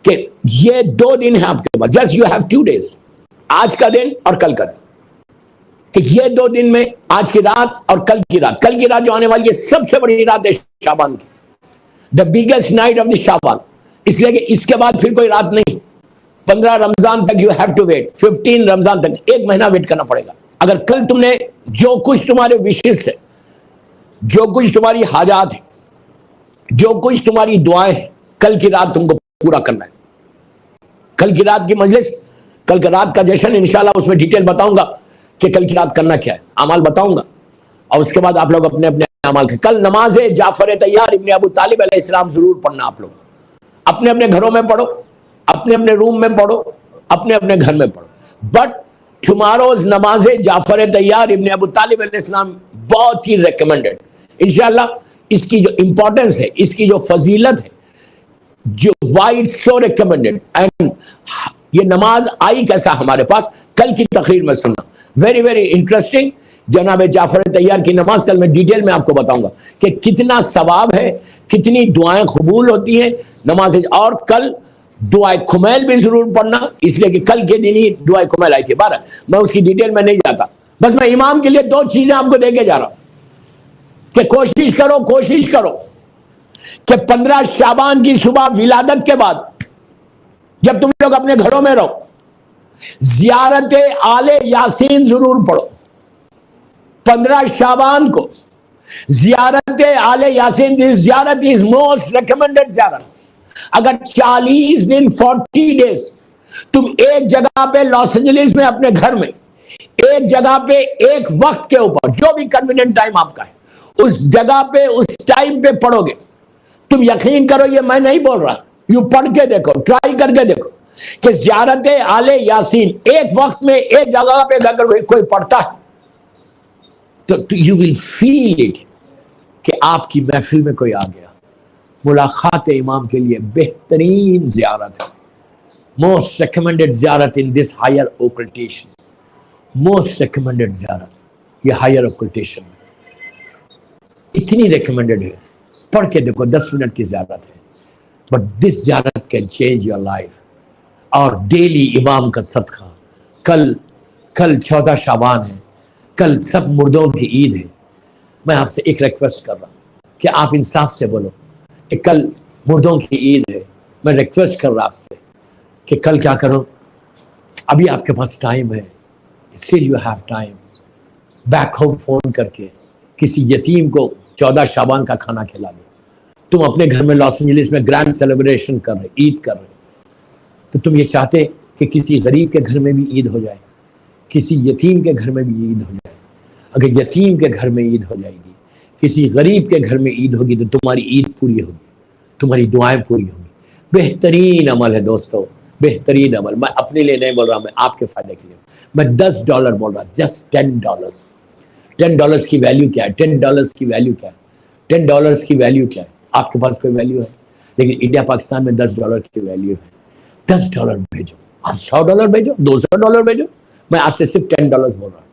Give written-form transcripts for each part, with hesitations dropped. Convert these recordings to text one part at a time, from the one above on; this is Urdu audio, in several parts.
کہ یہ 2 دن ہیں آپ کے پاس, جسٹ یو ہیو 2 days, آج کا دن اور کل کا دن, کہ یہ 2 دن میں آج کی رات اور کل کی رات جو آنے والی ہے سب سے بڑی رات ہے شعبان کی, the biggest night of the Shaban, اس لیے کہ اس کے بعد پھر کوئی رات نہیں. 15 رمضان تک یو ہیو ٹو ویٹ, 15 رمضان تک 1 مہینہ ویٹ کرنا پڑے گا. اگر کل تم نے جو کچھ تمہارے وشز ہے, جو کچھ تمہاری حاجات ہے, جو کچھ تمہاری دعائیں ہیں, کل کی رات تم کو پورا کرنا ہے. کل کی رات کی مجلس, کل کی رات کا جشن, انشاءاللہ اس میں ڈیٹیل بتاؤں گا کہ کل کی رات کرنا کیا ہے, اعمال بتاؤں گا, اور اس کے بعد آپ لوگ اپنے اپنے اعمال کے. کل نماز جعفر طیار ابن ابو طالب علیہ السلام ضرور پڑھنا. آپ لوگ اپنے اپنے گھروں میں پڑھو, اپنے اپنے روم میں پڑھو, اپنے اپنے گھر میں پڑھو, بٹ ٹماروز نماز جعفر طیار ابن ابو طالب علیہ السلام بہت ہی ریکمینڈڈ. انشاءاللہ اس کی جو امپورٹنس ہے, اس کی جو فضیلت ہے, جو why it's so recommended, and یہ نماز آئی کیسا ہمارے پاس, کل کی تقریر میں سننا, ویری ویری انٹرسٹنگ. جناب جعفر طیار کی نماز کل میں ڈیٹیل میں آپ کو بتاؤں گا کہ کتنا ثواب ہے, کتنی دعائیں قبول ہوتی ہیں نماز. اور کل دعائے کمیل بھی ضرور پڑھنا, اس لیے کہ کل کے دن ہی دعائے کمیل آئی تھی. بارہ میں اس کی ڈیٹیل میں نہیں جاتا, بس میں امام کے لیے 2 چیزیں آپ کو دے کے جا رہا ہوں کہ کوشش کرو کہ 15 شعبان کی صبح ولادت کے بعد جب تم لوگ اپنے گھروں میں رہو, زیارت آل یاسین ضرور پڑھو. 15 شعبان کو زیارت آل یاسین, زیارت از موسٹ ریکمینڈڈ زیارت. اگر 40 دن 40 ڈیز تم ایک جگہ پہ لاس اینجلس میں اپنے گھر میں ایک جگہ پہ ایک وقت کے اوپر, جو بھی کنوینئنٹ ٹائم آپ کا ہے, اس جگہ پہ اس ٹائم پہ پڑھو گے, تم یقین کرو, یہ میں نہیں بول رہا, یو پڑھ کے دیکھو, ٹرائی کر کے دیکھو کہ زیارت آل یاسین ایک وقت میں ایک جگہ پہ اگر کوئی پڑھتا ہے تو یو ول فیل اٹ کہ آپ کی محفل میں کوئی آ گیا. ملاقات امام کے لیے بہترین زیارت ہے, موسٹ ریکمینڈڈ زیارت ان دس ہائر اوکلٹیشن, موسٹ ریکمینڈڈ زیارت. یہ ہائر اوکلٹیشن اتنی ریکمینڈڈ ہے, پڑھ کے دیکھو, 10 منٹ کی زیارت ہے, بٹ دس زیارت کین چینج یور لائف. اور ڈیلی امام کا صدقہ. کل 14 شعبان ہے, کل سب مردوں کی عید ہے. میں آپ سے ایک ریکویسٹ کر رہا ہوں کہ آپ انصاف سے بولو کہ کل مردوں کی عید ہے. میں ریکویسٹ کر رہا آپ سے کہ کل کیا کرو, ابھی آپ کے پاس ٹائم ہے, still you have time, back home phone کر کے کسی یتیم کو 14 شعبان کا کھانا کھلا دو. تم اپنے گھر میں لاس اینجلس میں گرینڈ سیلیبریشن کر رہے, عید کر رہے, تو تم یہ چاہتے کہ کسی غریب کے گھر میں بھی عید ہو جائے, کسی یتیم کے گھر میں بھی عید ہو جائے. اگر یتیم کے گھر میں عید ہو جائے گی, کسی غریب کے گھر میں عید ہوگی, تو تمہاری عید پوری ہوگی, تمہاری دعائیں پوری ہوں گی. بہترین عمل ہے دوستو, بہترین عمل. میں اپنے لیے نہیں بول رہا, میں آپ کے فائدے کے لیے. میں $10 بول رہا, جسٹ $10. $10 کی ویلیو کیا ہے, $10 کی ویلیو کیا ہے, $10 کی ویلیو کیا ہے. آپ کے پاس کوئی ویلیو ہے, لیکن انڈیا پاکستان میں $10 کی ویلیو ہے. $10 بھیجو, آپ $100 بھیجو, $200 بھیجو, میں آپ سے صرف $10 بول رہا ہوں,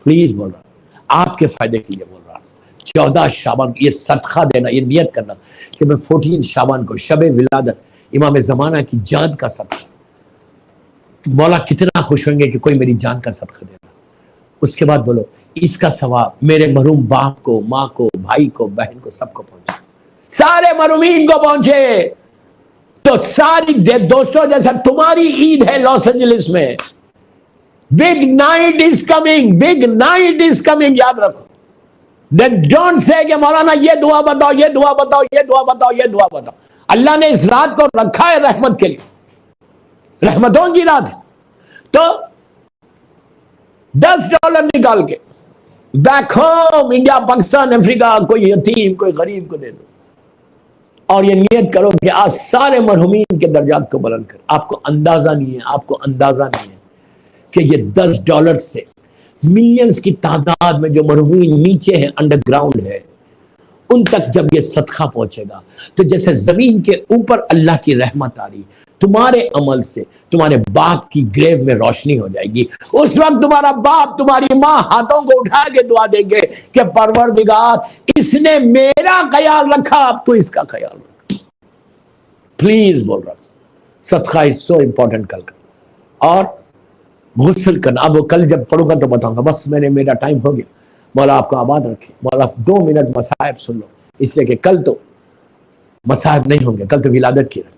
پلیز بول رہا ہوں, آپ کے فائدے کے لیے بول رہا ہوں. 14 شعبان یہ صدقہ دینا, یہ نیت کرنا کہ میں 14 شعبان کو شب ولادت امام زمانہ کی جان کا صدقہ, مولا کتنا خوش ہوں گے کہ کوئی میری جان کا صدقہ دے رہا. اس کے بعد بولو اس کا ثواب میرے محروم باپ کو, ماں کو, بھائی کو, بہن کو, سب کو پہنچے, سارے محرومین کو پہنچے. تو ساری دوستوں, جیسا تمہاری عید ہے لاس اینجلس میں, big night is coming, big night is coming, یاد رکھو. Then don't say کہ مولانا یہ دعا بتاؤ, یہ دعا بتاؤ, یہ دعا بتاؤ, یہ دعا بتاؤ. اللہ نے اس رات کو رکھا ہے رحمت کے لیے, رحمتوں کی رات ہے. تو $10 نکال کے بیک ہوم, انڈیا, پاکستان, افریقہ, کوئی یتیم, کوئی غریب کو دے دو. اور یہ نیت کرو کہ آج سارے مرحومین کے درجات کو بلند کر. آپ کو اندازہ نہیں ہے, آپ کو اندازہ نہیں ہے کہ یہ $10 سے ملینز کی تعداد میں جو مرحومین نیچے ہیں, انڈر گراؤنڈ ہے, ان تک جب یہ صدقہ پہنچے گا تو جیسے زمین کے اوپر اللہ کی رحمت آ رہی, تمہارے عمل سے تمہارے باپ کی گریو میں روشنی ہو جائے گی. اس وقت تمہارا باپ, تمہاری ماں ہاتھوں کو اٹھا کے دعا دیں گے کہ پروردگار, اس نے میرا خیال رکھا, اب تو اس کا خیال رکھ. پلیز بول رہا ہوں, صدقہ از سو امپورٹنٹ کل کا. اور غسل کرنا. اب وہ کل جب پڑھوں گا تو بتاؤں گا. بس میرا ٹائم ہو گیا. مولا آپ کو آباد رکھے. مولا 2 منٹ مصائب سن لو، اس لیے کہ کل تو مصائب نہیں ہوں گے، کل تو ولادت کی رکھے.